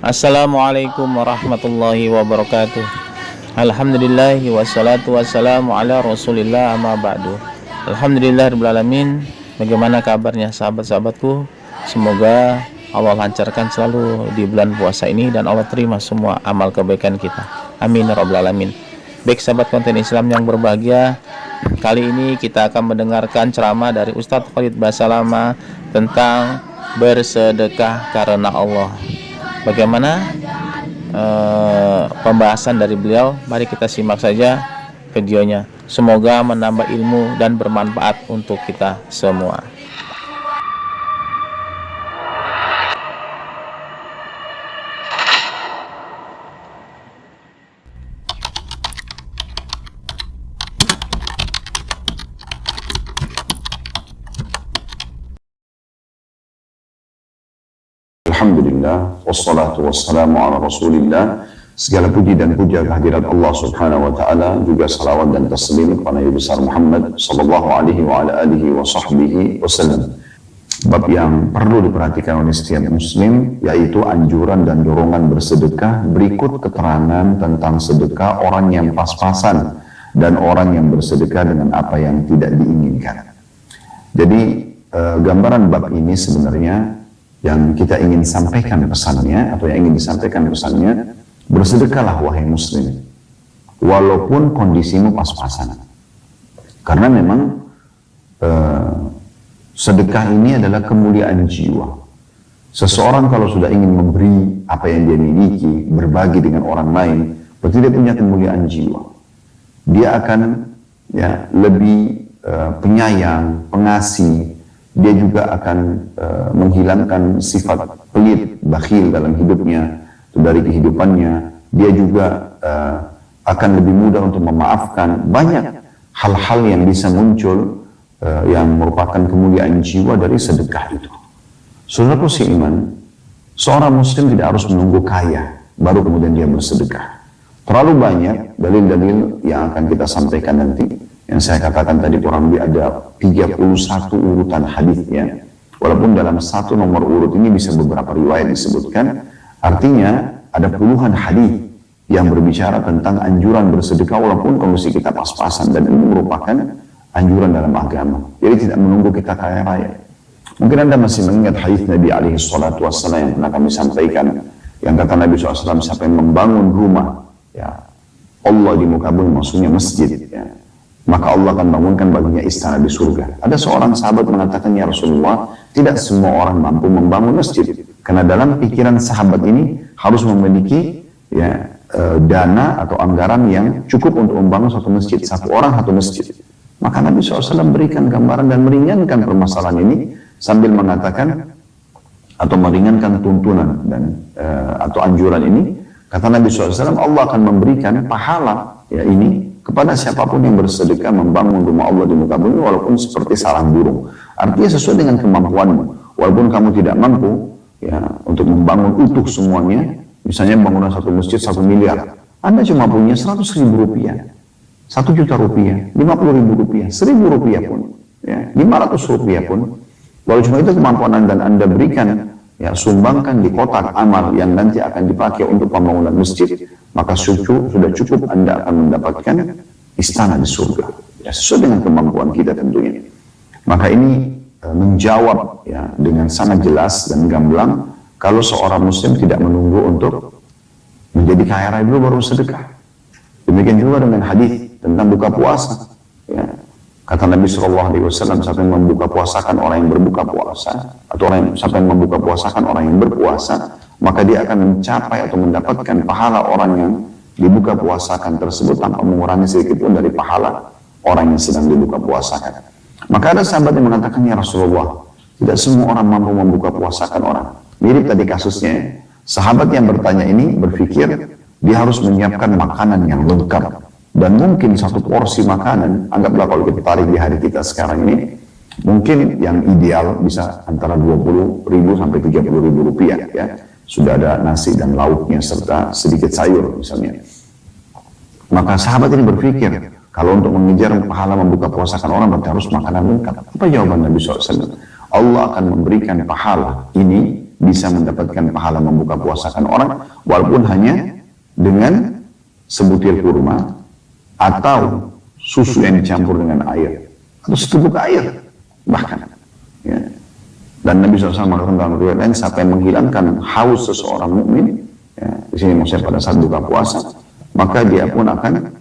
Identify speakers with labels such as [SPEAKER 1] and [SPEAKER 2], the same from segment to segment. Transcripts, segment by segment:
[SPEAKER 1] Assalamualaikum warahmatullahi wabarakatuh. Alhamdulillah wassalatu wassalamu ala rasulillah amma ba'du. Alhamdulillahirabbil alamin. Bagaimana kabarnya sahabat-sahabatku? Semoga Allah lancarkan selalu di bulan puasa ini dan Allah terima semua amal kebaikan kita. Amin ya rabbal alamin. Baik sahabat konten Islam yang berbahagia, kali ini kita akan mendengarkan ceramah dari Ustadz Khalid Basalamah tentang bersedekah karena Allah. Bagaimana pembahasan dari beliau? Mari kita simak saja videonya. Semoga menambah ilmu dan bermanfaat untuk kita semua.
[SPEAKER 2] Alhamdulillah, wassalatu wassalamu ala rasulillah. Segala puji dan puja kehadirat Allah subhanahu wa ta'ala, juga salawat dan taslim kepada Nabi besar Muhammad sallallahu alaihi wa ala alihi wa sahbihi wasallam. Bab yang perlu diperhatikan oleh setiap muslim, yaitu anjuran dan dorongan bersedekah. Berikut keterangan tentang sedekah orang yang pas-pasan dan orang yang bersedekah dengan apa yang tidak diinginkan. Jadi gambaran bab ini sebenarnya yang kita ingin sampaikan pesannya, atau yang ingin disampaikan pesannya, bersedekahlah wahai muslim, walaupun kondisimu pas-pasan. Karena memang sedekah ini adalah kemuliaan jiwa. Seseorang kalau sudah ingin memberi apa yang dia miliki, berbagi dengan orang lain, berarti dia punya kemuliaan jiwa. Dia akan lebih penyayang, pengasih. Dia juga akan menghilangkan sifat pelit, bakhil dalam hidupnya, dari kehidupannya. Dia juga akan lebih mudah untuk memaafkan. Banyak hal-hal yang bisa muncul yang merupakan kemuliaan jiwa dari sedekah itu. Saudaraku seiman, seorang muslim tidak harus menunggu kaya baru kemudian dia bersedekah. Terlalu banyak dalil-dalil yang akan kita sampaikan nanti, yang saya katakan tadi kurang lebih ada 31 urutan hadisnya. Walaupun dalam satu nomor urut ini bisa beberapa riwayat disebutkan, artinya ada puluhan hadis yang berbicara tentang anjuran bersedekah walaupun kondisi kita pas-pasan, dan ini merupakan anjuran dalam agama. Jadi tidak menunggu kita kaya raya. Mungkin Anda masih mengingat hadis Nabi alaihi salatu wassalam yang pernah kami sampaikan, yang kata Nabi SAW, siapa yang membangun rumah Allah di muka bumi, maksudnya masjid, maka Allah akan bangunkan baginya istana di surga. Ada seorang sahabat mengatakan, ya Rasulullah, tidak semua orang mampu membangun masjid. Karena dalam pikiran sahabat ini harus memiliki dana atau anggaran yang cukup untuk membangun satu masjid. Satu orang satu masjid. Maka Nabi SAW berikan gambaran dan meringankan permasalahan ini sambil mengatakan atau meringankan tuntunan dan atau anjuran ini. Kata Nabi SAW, Allah akan memberikan pahala ini kepada siapapun yang bersedekah membangun rumah Allah di muka bumi walaupun seperti sarang burung. Artinya sesuai dengan kemampuanmu. Walaupun kamu tidak mampu untuk membangun utuh semuanya, misalnya bangunan satu masjid 1 miliar, Anda cuma punya 100.000 rupiah, 1 juta rupiah, 50.000 rupiah, 1.000 rupiah pun, 500 rupiah pun, kalau cuma itu kemampuan Anda dan Anda berikan, sumbangkan di kotak amal yang nanti akan dipakai untuk pembangunan masjid, maka sudah cukup Anda akan mendapatkan istana di surga. Sesuai dengan kemampuan kita tentunya. Maka ini menjawab dengan sangat jelas dan gamblang kalau seorang muslim tidak menunggu untuk menjadi kaya raya dulu baru sedekah. Demikian juga dengan hadis tentang buka puasa. Kata Nabi SAW, siapa yang membuka puasakan orang yang berbuka puasa, atau siapa yang membuka puasakan orang yang berpuasa, maka dia akan mencapai atau mendapatkan pahala orang yang dibuka puasakan tersebut tanpa mengurangi sedikit pun dari pahala orang yang sedang dibuka puasakan. Maka ada sahabat yang mengatakan, ya Rasulullah, tidak semua orang mampu membuka puasakan orang. Mirip tadi kasusnya, sahabat yang bertanya ini berpikir dia harus menyiapkan makanan yang lengkap. Dan mungkin satu porsi makanan, anggaplah kalau kita tarik di hari kita sekarang ini, mungkin yang ideal bisa antara 20.000 sampai 30.000 rupiah. Sudah ada nasi dan lauknya serta sedikit sayur misalnya. Maka sahabat ini berpikir, kalau untuk mengejar pahala membuka puasakan orang berarti harus makanan lengkap. Apa jawaban Nabi SAW? Allah akan memberikan pahala ini bisa mendapatkan pahala membuka puasakan orang, walaupun hanya dengan sebutir kurma atau susu yang dicampur dengan air atau setubuk air bahkan. Ya. Dan Nabi SAW mengatakan dalam riwayat lain, siapa yang menghilangkan haus seseorang mukmin, ya, di sini maksudnya pada saat buka puasa, maka dia pun akan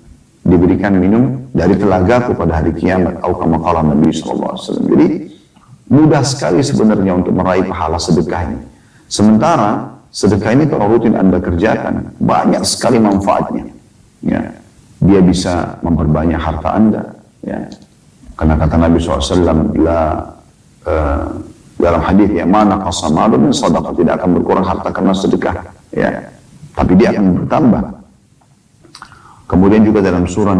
[SPEAKER 2] diberikan minum dari telagaku pada hari kiamat. Atau kama qala Nabi SAW. Jadi mudah sekali sebenarnya untuk meraih pahala sedekah ini. Sementara sedekah ini kalau rutin Anda kerjakan, banyak sekali manfaatnya. Ya. Dia bisa memperbanyak harta Anda. Ya. Karena kata Nabi SAW, dalam hadis ya, mana qasamalun min sadaqah, tidak akan berkurang harta karena sedekah. Ya. Tapi dia akan bertambah. Kemudian juga dalam surah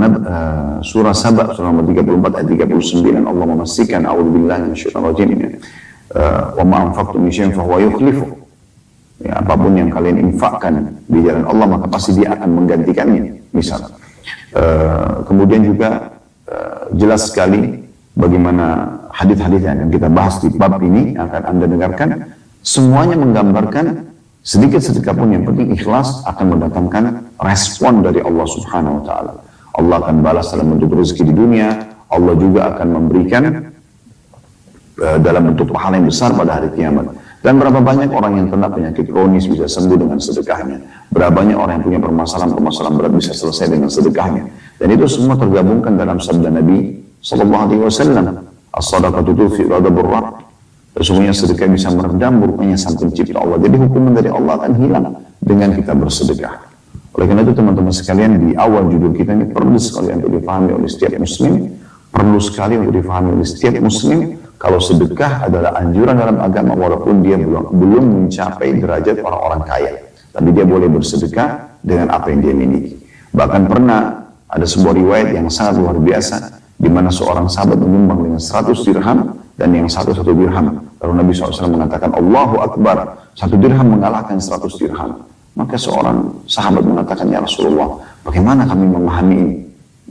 [SPEAKER 2] Saba, surah nomor 34 ayat 39, Allah memastikan, a'udzubillahi minasyaitonir rajim, wa ma anfaqtum min syai'in fahuwa yukhlifu. Ya, apapun yang kalian infakkan di jalan Allah, maka pasti dia akan menggantikannya. Misal. Kemudian juga jelas sekali bagaimana hadis-hadis yang akan kita bahas di bab ini akan Anda dengarkan, semuanya menggambarkan sedikit sedekah pun yang penting ikhlas akan mendatangkan respon dari Allah Subhanahu wa taala. Allah akan balas dalam bentuk rezeki di dunia, Allah juga akan memberikan dalam bentuk pahala yang besar pada hari kiamat. Dan berapa banyak orang yang kena penyakit kronis bisa sembuh dengan sedekahnya. Berapa banyak orang yang punya permasalahan berat bisa selesai dengan sedekahnya. Dan itu semua tergabungkan dalam sabda Nabi sallallahu alaihi wasallam, as-shadaqatu tudfi'u ghadabur rabb. Sesungguhnya sedekah bisa meredam murkanya sang pencipta Allah. Jadi hukuman dari Allah akan hilang dengan kita bersedekah. Oleh karena itu teman-teman sekalian, di awal judul kita ini perlu sekali untuk difahami oleh setiap muslim. Perlu sekali untuk difahami oleh setiap muslim kalau sedekah adalah anjuran dalam agama, walaupun dia belum mencapai derajat orang-orang kaya. Tapi dia boleh bersedekah dengan apa yang dia miliki. Bahkan pernah ada sebuah riwayat yang sangat luar biasa, di mana seorang sahabat menyumbang dengan 100 dirham dan yang satu dirham. Lalu Nabi SAW mengatakan, Allahu Akbar, 1 dirham mengalahkan 100 dirham. Maka seorang sahabat mengatakan, ya Rasulullah, bagaimana kami memahami ini?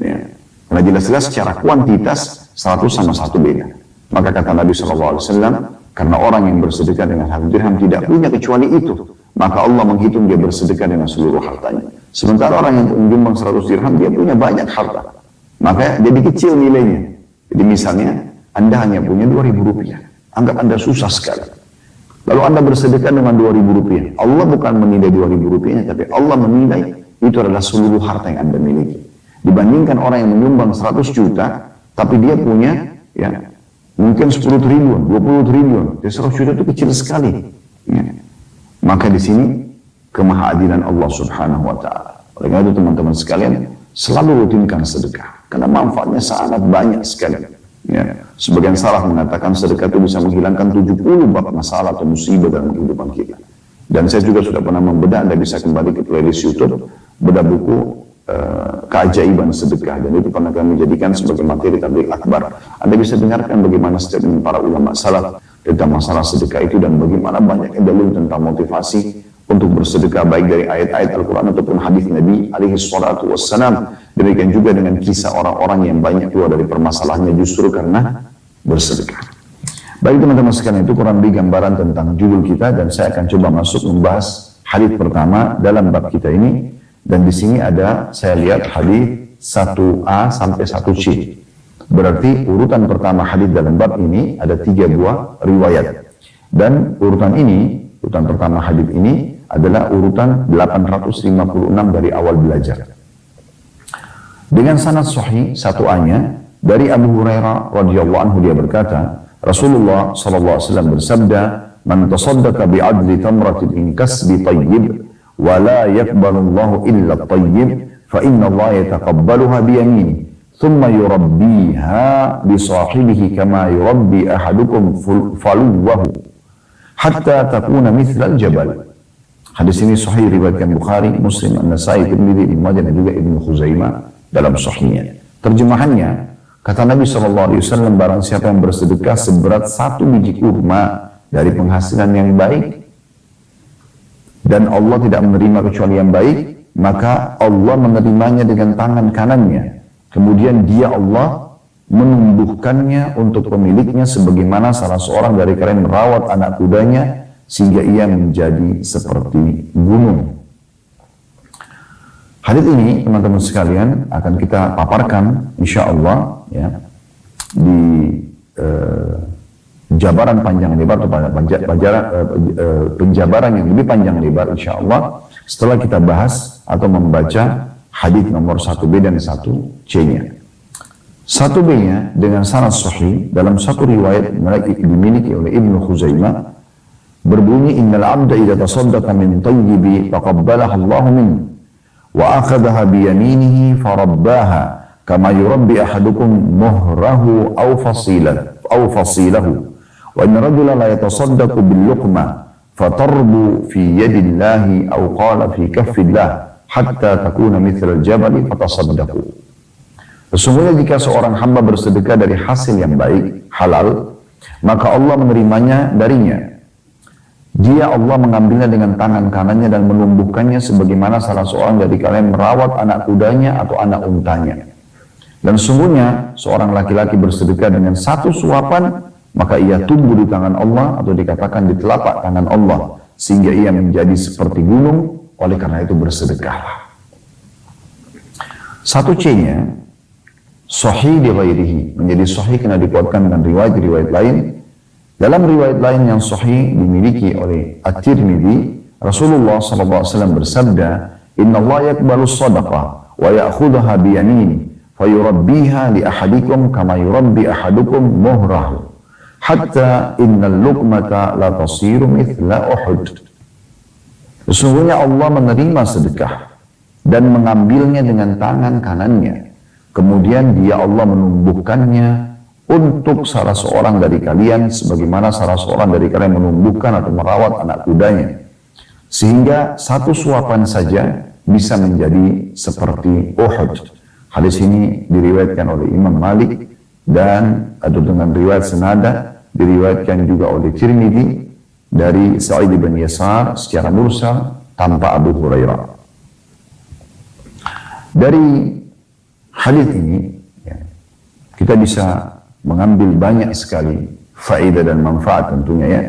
[SPEAKER 2] Ya. Karena jelas-jelas secara kuantitas 100 sama 1 beda. Maka kata Nabi SAW, karena orang yang bersedekah dengan 1 dirham tidak punya kecuali itu, maka Allah menghitung dia bersedekah dengan seluruh hartanya. Sementara orang yang menyumbang 100 dirham, dia punya banyak harta. Maka jadi kecil nilainya. Jadi misalnya, Anda hanya punya 2.000 rupiah. Anggap Anda susah sekali. Lalu Anda bersedekah dengan 2.000 rupiah. Allah bukan menilai 2.000 rupiahnya, tapi Allah menilai itu adalah seluruh harta yang Anda miliki. Dibandingkan orang yang menyumbang 100 juta, tapi dia punya ya mungkin 10 triliun, 20 triliun. Jadi 100 juta itu kecil sekali. Ya. Maka di sini kemahaadilan Allah Subhanahu wa taala. Oleh karena itu teman-teman sekalian, selalu rutinkan sedekah karena manfaatnya sangat banyak sekali. Ya. Sebagian salaf mengatakan sedekah itu bisa menghilangkan 70 bab masalah atau musibah dalam kehidupan kita. Dan saya juga sudah pernah membedah, Anda bisa kembali ke playlist YouTube, bedah buku keajaiban sedekah, dan itu pernah kami jadikan sebagai materi tabligh akbar. Anda bisa dengarkan bagaimana statement para ulama salaf tentang masalah sedekah itu dan bagaimana banyaknya dalil tentang motivasi untuk bersedekah baik dari ayat-ayat Al-Quran ataupun hadis Nabi alaihi salatu wassalam. Demikian juga dengan kisah orang-orang yang banyak keluar dari permasalahannya justru karena bersedekah. Baik teman-teman sekalian, itu kurang lebih gambaran tentang judul kita, dan saya akan coba masuk membahas hadis pertama dalam bab kita ini. Dan di sini ada, saya lihat hadis 1A sampai 1C. Berarti urutan pertama hadis dalam bab ini ada 3 buah riwayat. Dan urutan pertama hadis ini adalah urutan 856 dari awal belajar. Dengan sanad sahih 1A-nya dari Abu Hurairah radhiyallahu anhu, dia berkata, Rasulullah sallallahu alaihi wasallam bersabda, "Man tasaddaqa bi'adli tamratin min kasbi tayyib wa la yaqbalu Allahu illa at-tayyib fa inna Allah yataqabbaluha bi yaminihi thumma yurabbiha bi sahibihi kama yurabbi ahadukum faluwahu hatta takuna mithla al-jabal." Hadis ini sahih riwayatkan Bukhari, Muslim, An-Nasai, Tirmidzi, Ibnu Majah dan juga Ibnu Khuzaimah dalam sahihnya. Terjemahannya, kata Nabi SAW, barang siapa yang bersedekah seberat 1 biji kurma dari penghasilan yang baik, dan Allah tidak menerima kecuali yang baik, maka Allah menerimanya dengan tangan kanannya. Kemudian dia Allah menumbuhkannya untuk pemiliknya sebagaimana salah seorang dari kalian merawat anak kudanya sehingga ia menjadi seperti gunung. Hadits ini teman-teman sekalian akan kita paparkan insya Allah ya, di jabaran panjang lebar atau penjabaran yang lebih panjang lebar insya Allah setelah kita bahas atau membaca hadits nomor 1B dan 1C-nya. 1B-nya dengan sanad sahih dalam satu riwayat dimiliki oleh Ibnu Khuzaimah berbunyi innal abda idza tasaddaqa min thayyibi taqabbalaha Allahu minhu wa akhadhaha bi yaminihi farabbaha kama yurabbi ahadukum muhrahu aw fasilahu wa inna rajula la yatasaddaqu bil luqma fatarbu fi yadillahi aw qala fi kaffillah hatta takuna mithla al-jabali fatasaddaqu. Sesungguhnya jika seorang hamba bersedekah dari hasil yang baik, halal, maka Allah menerimanya darinya. Dia Allah mengambilnya dengan tangan kanannya dan menumbuhkannya sebagaimana salah seorang dari kalian merawat anak kudanya atau anak untanya. Dan sesungguhnya seorang laki-laki bersedekah dengan satu suapan, maka ia tumbuh di tangan Allah atau dikatakan di telapak tangan Allah, sehingga ia menjadi seperti gunung, oleh karena itu bersedekahlah. 1C-nya, sahih di ghairihi, menjadi sahih karena dikuatkan dengan riwayat-riwayat lain. Dalam riwayat lain yang sahih dimiliki oleh At-Tirmidzi, Rasulullah SAW bersabda, Inna Allah yakbalu sadaqah wa ya'khudhaha biyamini fayurabbiha li ahadikum kama yurabbi ahadukum muhrahu hatta innal luqmata la tasiru mithla Uhud. Sesungguhnya Allah menerima sedekah dan mengambilnya dengan tangan kanannya. Kemudian dia Allah menumbuhkannya untuk salah seorang dari kalian sebagaimana salah seorang dari kalian menumbuhkan atau merawat anak kudanya. Sehingga satu suapan saja bisa menjadi seperti Uhud. Hadis ini diriwayatkan oleh Imam Malik dan atau dengan riwayat senada diriwayatkan juga oleh Tirmidzi dari Sa'id bin Yasar secara mursal tanpa Abu Hurairah. Dari hadis ini ya, kita bisa mengambil banyak sekali faedah dan manfaat tentunya ya.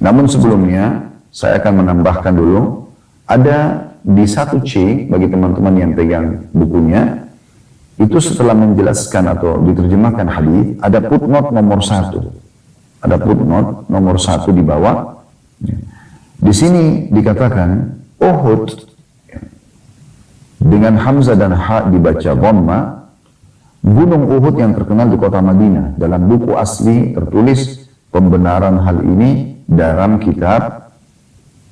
[SPEAKER 2] Namun sebelumnya saya akan menambahkan dulu ada di 1C bagi teman-teman yang pegang bukunya itu setelah menjelaskan atau diterjemahkan hadis ada footnote nomor 1. Ada footnote nomor 1 di bawah. Di sini dikatakan Uhud dengan hamzah dan ha dibaca dhamma. Gunung Uhud yang terkenal di kota Madinah. Dalam buku asli tertulis pembenaran hal ini dalam kitab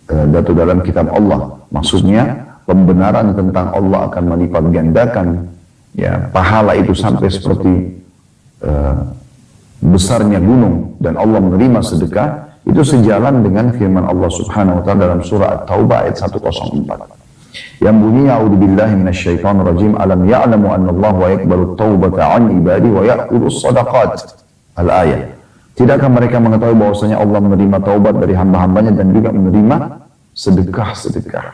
[SPEAKER 2] dalam kitab Allah. Maksudnya pembenaran tentang Allah akan melipat gandakan ya pahala itu sampai seperti besarnya gunung dan Allah menerima sedekah itu sejalan dengan firman Allah Subhanahu wa taala dalam surah At-Taubah ayat 104. Yang bunyi a'udzubillahi minasyaitonir rajim alam ya'lamu anna Allah wa yaqbalu taubata 'an ibadi wa ya'khudhu shadaqat al-ayat. Tidakkah mereka mengetahui bahwasanya Allah menerima taubat dari hamba-hambanya dan juga menerima sedekah-sedekah.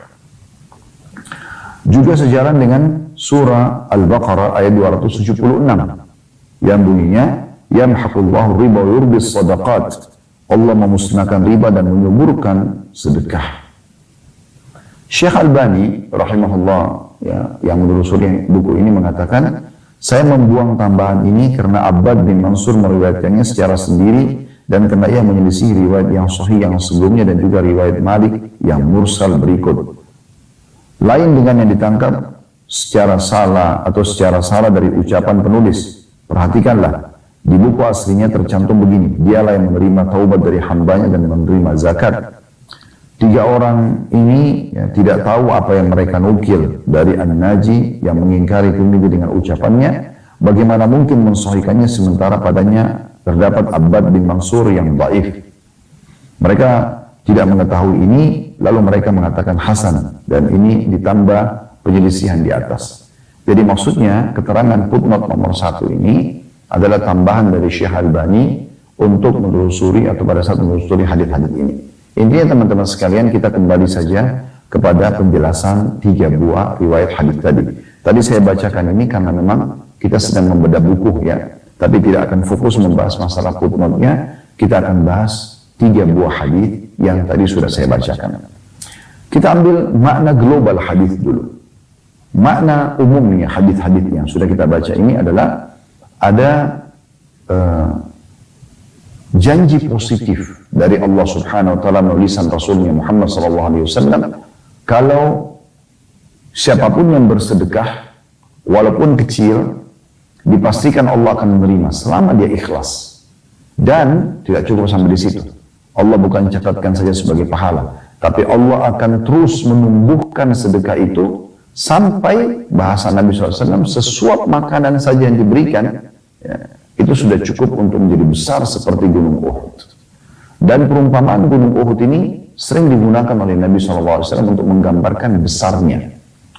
[SPEAKER 2] Juga sejalan dengan surah Al-Baqarah ayat 276 yang bunyinya yamhaqullahu riba wa yurbis shadaqat. Allah memusnahkan riba dan menyuburkan sedekah. Syekh Albani rahimahullah ya, yang menelusuri buku ini mengatakan, saya membuang tambahan ini karena Abbad bin Mansur meriwayatkannya secara sendiri dan karena ia menyelisih riwayat yang sahih yang sebelumnya dan juga riwayat Malik yang mursal berikut. Lain dengan yang ditangkap secara salah atau secara salah dari ucapan penulis. Perhatikanlah, di buku aslinya tercantum begini, dialah yang menerima taubat dari hambanya dan menerima zakat. Tiga orang ini ya, tidak tahu apa yang mereka nukil dari An-Naji yang mengingkari Tirmidzi dengan ucapannya. Bagaimana mungkin mensahihkannya sementara padanya terdapat Abbad bin Mansur yang dhaif. Mereka tidak mengetahui ini, lalu mereka mengatakan Hasan, dan ini ditambah penyelisihan di atas. Jadi maksudnya keterangan footnote nomor 1 ini adalah tambahan dari Syekh Albani untuk menelusuri atau pada saat menelusuri hadis-hadis ini. Intinya teman-teman sekalian, kita kembali saja kepada penjelasan 3 buah riwayat hadis tadi. Tadi saya bacakan ini karena memang kita sedang membedah buku ya, tapi tidak akan fokus membahas masalah footnote-nya. Kita akan bahas 3 buah hadis yang tadi sudah saya bacakan. Kita ambil makna global hadis dulu. Makna umumnya hadis-hadis yang sudah kita baca ini adalah ada janji positif dari Allah Subhanahu wa taala melalui lisan Rasulnya Muhammad sallallahu alaihi wasallam kalau siapapun yang bersedekah walaupun kecil dipastikan Allah akan menerima selama dia ikhlas. Dan tidak cukup sampai di situ. Allah bukan catatkan saja sebagai pahala, tapi Allah akan terus menumbuhkan sedekah itu sampai bahasa Nabi SAW sesuap makanan saja yang diberikan ya, itu sudah cukup untuk menjadi besar seperti Gunung Uhud. Dan perumpamaan Gunung Uhud ini sering digunakan oleh Nabi SAW untuk menggambarkan besarnya.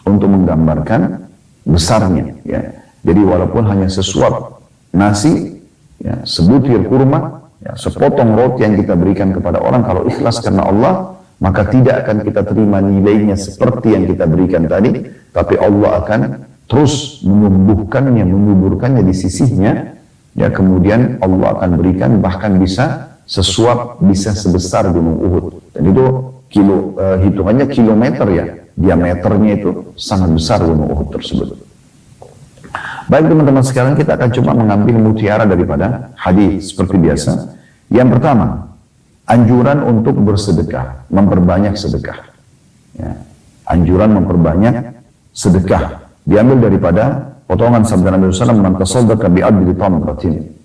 [SPEAKER 2] Untuk menggambarkan besarnya. Ya. Jadi walaupun hanya sesuap nasi, ya, sebutir kurma, ya, sepotong roti yang kita berikan kepada orang, kalau ikhlas karena Allah, maka tidak akan kita terima nilainya seperti yang kita berikan tadi, tapi Allah akan terus menumbuhkannya, menyuburkannya di sisinya. Ya, kemudian Allah akan berikan bahkan bisa sesuap, bisa sebesar Gunung Uhud. Dan itu hitungannya kilometer ya, diameternya itu sangat besar Gunung Uhud tersebut. Baik teman-teman sekalian, kita akan coba mengambil mutiara daripada hadis seperti biasa. Yang pertama, anjuran untuk bersedekah, memperbanyak sedekah. Ya, anjuran memperbanyak sedekah diambil daripada potongan sabda Nabi SAW, "Man tasaddaqa bi'adli tamratin."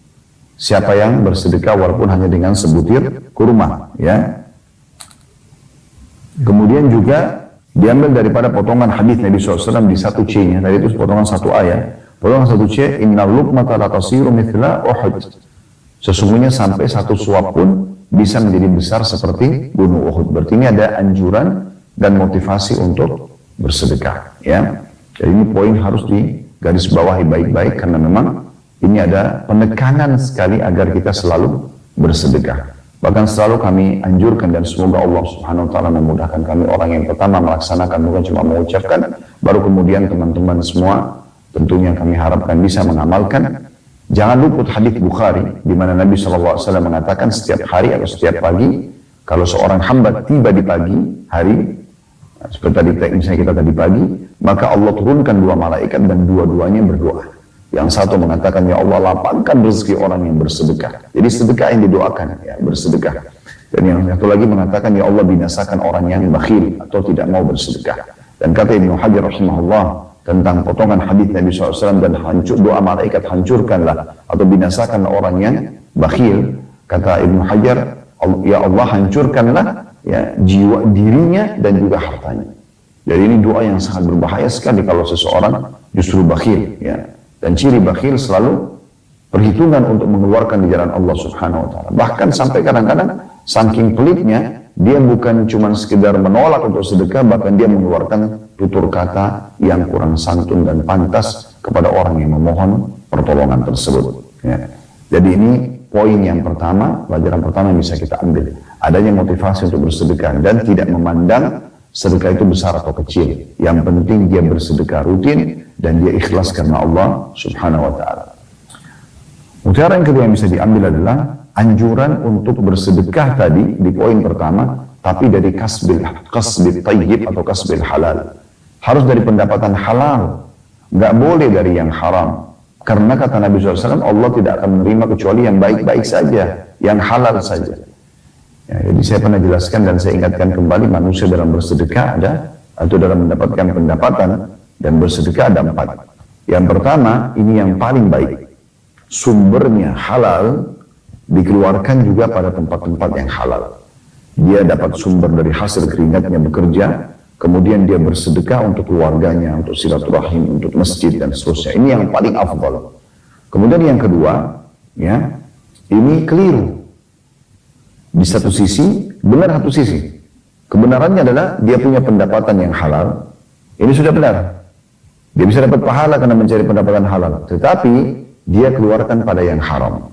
[SPEAKER 2] Siapa yang bersedekah walaupun hanya dengan sebutir kurma, ya. Kemudian juga diambil daripada potongan hadis Nabi SAW di satu C-nya, tadi itu potongan satu ayat. Potongan satu C, "Innal luqmata la tasiru mithla Uhud." Sesungguhnya sampai satu suap pun bisa menjadi besar seperti Gunung Uhud. Berarti ini ada anjuran dan motivasi untuk bersedekah, ya. Jadi ini poin harus digaris bawahi baik-baik karena memang ini ada penekanan sekali agar kita selalu bersedekah. Bahkan selalu kami anjurkan dan semoga Allah Subhanahu wa taala memudahkan kami orang yang pertama melaksanakan, bukan cuma mengucapkan, baru kemudian teman-teman semua tentunya kami harapkan bisa mengamalkan. Jangan luput hadis Bukhari di mana Nabi SAW mengatakan setiap hari atau setiap pagi kalau seorang hamba tiba di pagi hari, seperti tadi misalnya kita tadi pagi, maka Allah turunkan dua malaikat dan dua-duanya berdoa. Yang satu mengatakan, "Ya Allah, lapangkan rezeki orang yang bersedekah." Jadi sedekah yang didoakan, ya, bersedekah. Dan yang satu lagi mengatakan, "Ya Allah, binasakan orang yang bakhil atau tidak mau bersedekah." Dan kata Ibnu Hajar rahimahullah tentang potongan hadis Nabi SAW dan doa malaikat, hancurkanlah atau binasakan orang yang bakhil. Kata Ibnu Hajar, "Ya Allah, hancurkanlah ya, jiwa dirinya dan juga hartanya." Jadi ini doa yang sangat berbahaya sekali kalau seseorang justru bakhil, ya. Dan ciri bakhil selalu perhitungan untuk mengeluarkan di jalan Allah Subhanahu wa taala. Bahkan sampai kadang-kadang saking pelitnya, dia bukan cuma sekedar menolak untuk sedekah, bahkan dia mengeluarkan tutur kata yang kurang santun dan pantas kepada orang yang memohon pertolongan tersebut, ya. Jadi ini poin yang pertama, pelajaran pertama yang bisa kita ambil. Adanya motivasi untuk bersedekah dan tidak memandang sedekah itu besar atau kecil. Yang penting dia bersedekah rutin dan dia ikhlas karena Allah Subhanahu wa taala. Mutiara yang kedua yang bisa diambil adalah anjuran untuk bersedekah tadi di poin pertama, tapi dari kasbil tayyib atau kasbil halal. Harus dari pendapatan halal, nggak boleh dari yang haram. Karena kata Nabi SAW, Allah tidak akan menerima kecuali yang baik-baik saja, yang halal saja. Ya, jadi saya pernah jelaskan dan saya ingatkan kembali, manusia dalam bersedekah ada, atau dalam mendapatkan pendapatan dan bersedekah ada 4. Yang pertama, ini yang paling baik. Sumbernya halal, dikeluarkan juga pada tempat-tempat yang halal. Dia dapat sumber dari hasil keringatnya bekerja, kemudian dia bersedekah untuk keluarganya, untuk silaturahim, untuk masjid dan seterusnya. Ini yang paling afdal. Kemudian yang kedua, ya, ini keliru. Di satu sisi, benar satu sisi. Kebenarannya adalah dia punya pendapatan yang halal. Ini sudah benar. Dia bisa dapat pahala karena mencari pendapatan halal. Tetapi dia keluarkan pada yang haram.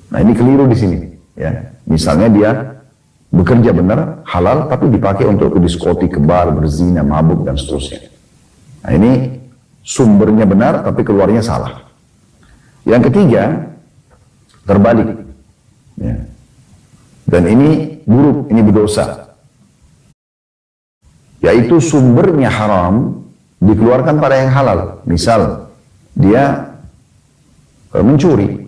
[SPEAKER 2] Nah ini keliru di sini. Ya, misalnya dia bekerja benar, halal, tapi dipakai untuk ke diskotik, ke bar, berzina, mabuk, dan seterusnya. Nah ini sumbernya benar, tapi keluarnya salah. Yang ketiga, terbalik. Ya. Dan ini buruk, ini berdosa. Yaitu sumbernya haram dikeluarkan pada yang halal. Misal, dia mencuri,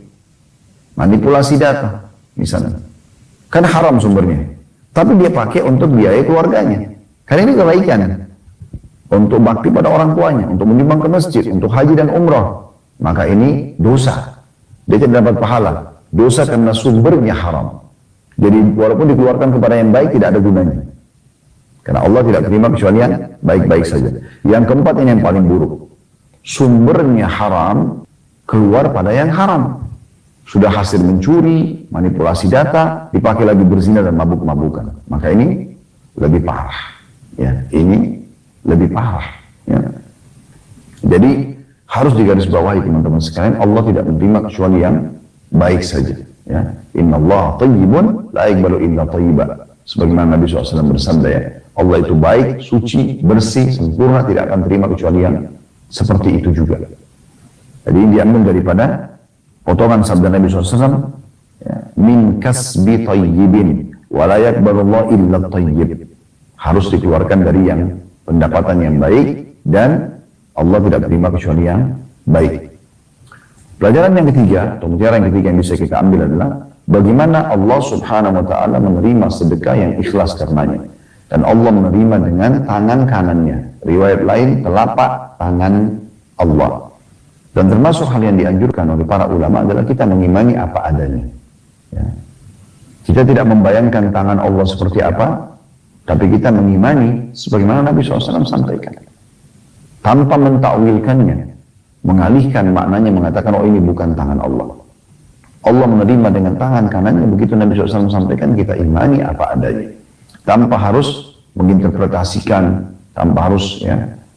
[SPEAKER 2] manipulasi data, misalnya. Kan haram sumbernya. Tapi dia pakai untuk biaya keluarganya. Karena ini kebaikan. Untuk bakti pada orang tuanya, untuk menyumbang ke masjid, untuk haji dan umrah. Maka ini dosa. Dia tidak dapat pahala. Dosa karena sumbernya haram. Jadi walaupun dikeluarkan kepada yang baik, tidak ada gunanya. Karena Allah tidak terima kecuali yang baik-baik saja. Yang keempat ini yang paling buruk. Sumbernya haram, keluar pada yang haram. Sudah hasil mencuri, manipulasi data, dipakai lagi berzina dan mabuk-mabukan. Maka ini lebih parah. Ya, ini lebih parah. Ya. Jadi harus digarisbawahi teman-teman sekalian, Allah tidak menerima kecuali yang baik saja. Ya. Inna Allah tayyibun la yaqbalu illa tayyiba. Sebagaimana Nabi SAW bersabda, ya, Allah itu baik, suci, bersih, sempurna, tidak akan terima kecuali yang seperti itu juga. Jadi ini diambil daripada potongan sabda Nabi SAW, ya, min kasbi tayyibin wa la yaqbalu Allah illa tayyib. Harus dikeluarkan dari yang pendapatan yang baik dan Allah tidak terima kecuali yang baik. Pelajaran yang ketiga, atau mutiara yang ketiga yang bisa kita ambil adalah bagaimana Allah Subhanahu wa taala menerima sedekah yang ikhlas karenanya. Dan Allah menerima dengan tangan kanannya. Riwayat lain, telapak tangan Allah. Dan termasuk hal yang dianjurkan oleh para ulama adalah kita mengimani apa adanya. Ya. Kita tidak membayangkan tangan Allah seperti apa, tapi kita mengimani sebagaimana Nabi SAW sampaikan. Tanpa mentakwilkannya, mengalihkan maknanya, mengatakan, oh ini bukan tangan Allah. Allah menerima dengan tangan kanannya, begitu Nabi SAW sampaikan, kita imani apa adanya. Tanpa harus menginterpretasikan, tanpa harus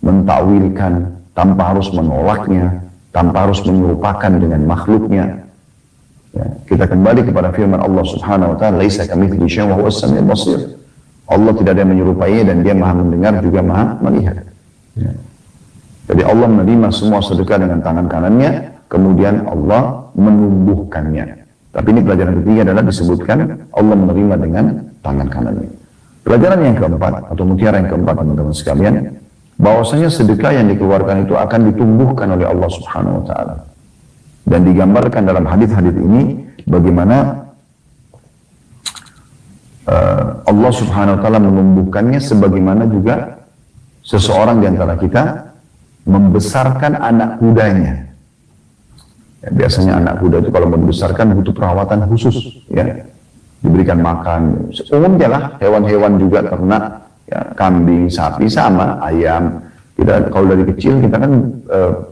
[SPEAKER 2] mentakwilkan, tanpa harus menolaknya, tanpa harus menyerupakan dengan makhluknya. Ya, kita kembali kepada firman Allah Subhanahu wa taala, "Laisa kamitslihi syai'un wa huwas samiul basir." Allah tidak ada yang menyerupainya dan dia maha mendengar juga maha melihat. Ya. Jadi Allah menerima semua sedekah dengan tangan kanannya, kemudian Allah menumbuhkannya. Tapi ini pelajaran ketiga adalah disebutkan Allah menerima dengan tangan kanannya. Pelajaran yang keempat atau mutiara yang keempat teman-teman sekalian, bahwasanya sedekah yang dikeluarkan itu akan ditumbuhkan oleh Allah Subhanahu wa taala. Dan digambarkan dalam hadis-hadis ini bagaimana Allah Subhanahu wa taala menumbuhkannya sebagaimana juga seseorang di antara kita membesarkan anak kudanya. Ya, biasanya anak kuda itu kalau mau dibesarkan butuh perawatan khusus, ya. Diberikan makan. Umumnya lah hewan-hewan juga, ternak, ya, kambing, sapi sama ayam. Kita kalau dari kecil kita kan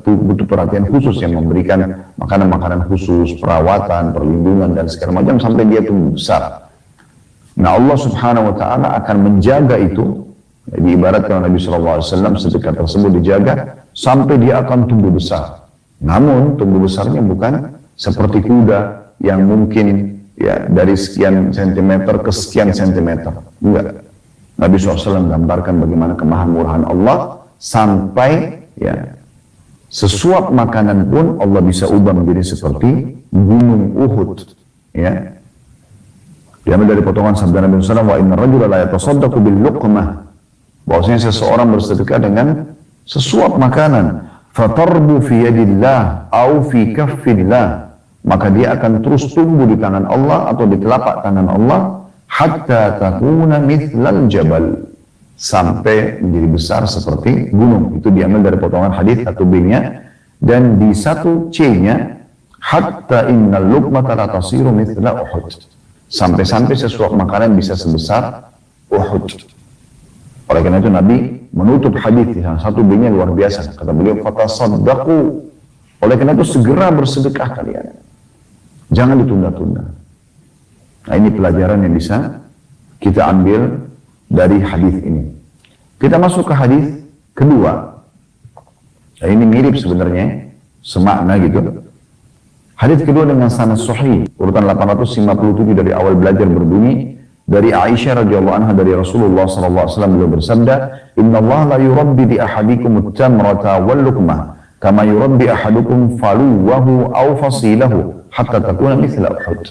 [SPEAKER 2] butuh perhatian khusus yang memberikan makanan-makanan khusus, perawatan, perlindungan dan segala macam sampai dia tumbuh besar. Nah Allah Subhanahu wa taala akan menjaga itu. Jadi ibaratkan Nabi SAW sedekah tersebut dijaga sampai dia akan tumbuh besar. Namun tumbuh besarnya bukan seperti kuda yang mungkin ya dari sekian sentimeter ke sekian sentimeter. Enggak. Nabi SAW gambarkan bagaimana kemahamurahan Allah sampai ya sesuap makanan pun Allah bisa ubah menjadi seperti gunung Uhud. Ya. Diambil dari potongan sabda Nabi SAW, wa inna rajula la yatasaddaqu bil luqmah. Bahwasanya seseorang bersedekah dengan sesuap makanan, fatarbu fi yadillah au fi kaffillah, maka dia akan terus tumbuh di tangan Allah atau di telapak tangan Allah hatta takuna mithlal jabal, sampai menjadi besar seperti gunung. Itu diambil dari potongan hadis satu B-nya, dan di satu C-nya hatta innal luqmata la tasiru mithla Uhud, sampai-sampai sesuap makanan bisa sebesar Uhud. Oleh karena itu Nabi menutup hadis di satu B-nya luar biasa. Kata beliau, fatasaddaqu. Oleh karena itu segera bersedekah kalian. Jangan ditunda-tunda. Nah ini pelajaran yang bisa kita ambil dari hadis ini. Kita masuk ke hadis kedua. Nah, ini mirip sebenarnya, semakna gitu. Hadis kedua dengan sanad sahih, urutan 857 dari awal belajar berbunyi dari Aisyah radhiyallahu anha dari Rasulullah sallallahu alaihi wasallam beliau bersabda, "Inna Allah la yurabbi bi ahadikum at-tamrata wal luqmah kama yurabbi ahadukum faluwahu aw fasilahu hatta takuna mithla Uhud."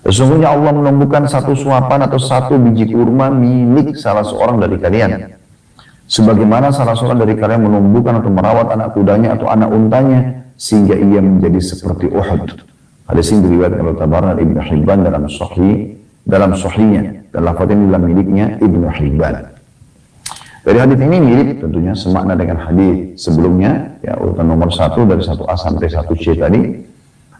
[SPEAKER 2] Sesungguhnya Allah menumbuhkan satu suapan atau satu biji kurma milik salah seorang dari kalian. Sebagaimana salah seorang dari kalian menumbuhkan atau merawat anak kudanya atau anak untanya sehingga ia menjadi seperti Uhud. Hadis ini diriwayatkan oleh Tabarani Ibnu Hibban dalam sahihnya, dan lafaz ini dalam miliknya Ibnu Hibban. Dari hadis ini mirip tentunya semakna dengan hadis sebelumnya, ya, urutan nomor 1 dari 1A sampai 1C tadi,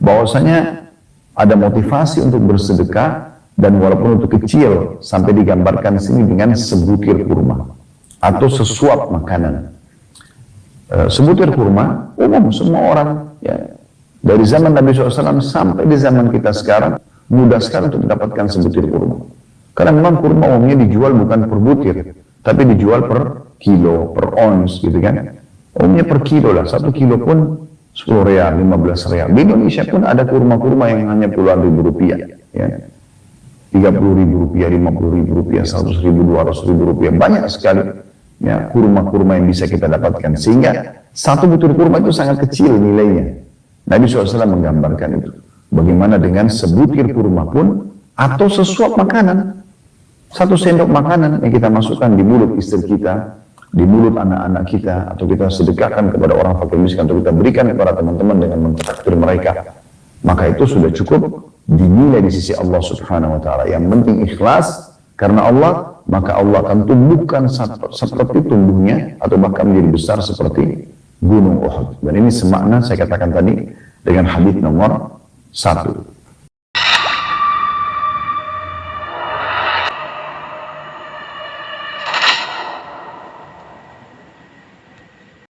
[SPEAKER 2] bahwasanya ada motivasi untuk bersedekah dan walaupun untuk kecil sampai digambarkan sini dengan sebutir kurma atau sesuap makanan. Sebutir kurma umum semua orang, ya, dari zaman Nabi SAW sampai di zaman kita sekarang mudah sekali untuk mendapatkan sebutir kurma. Karena memang kurma umumnya dijual bukan per butir, tapi dijual per kilo, per ons gitu kan. Umumnya per kilo lah, 1 kilo pun 10 real, 15 real. Di Indonesia pun ada kurma-kurma yang hanya puluhan ribu rupiah, ya. 30 ribu rupiah, 50 ribu rupiah, 100 ribu, 200 ribu rupiah, banyak sekali, ya, kurma-kurma yang bisa kita dapatkan. Sehingga satu butir kurma itu sangat kecil nilainya. Nabi SAW menggambarkan itu. Bagaimana dengan sebutir kurma pun atau sesuap makanan, satu sendok makanan yang kita masukkan di mulut istri kita, di mulut anak-anak kita, atau kita sedekahkan kepada orang fakir miskin, atau kita berikan kepada teman-teman dengan mentraktir mereka, maka itu sudah cukup dinilai di sisi Allah Subhanahu wa Ta'ala. Yang penting ikhlas karena Allah, maka Allah akan tumbuhkan seperti tumbuhnya atau bahkan menjadi besar seperti gunung Uhud. Dan ini semakna saya katakan tadi dengan hadis nomor 1.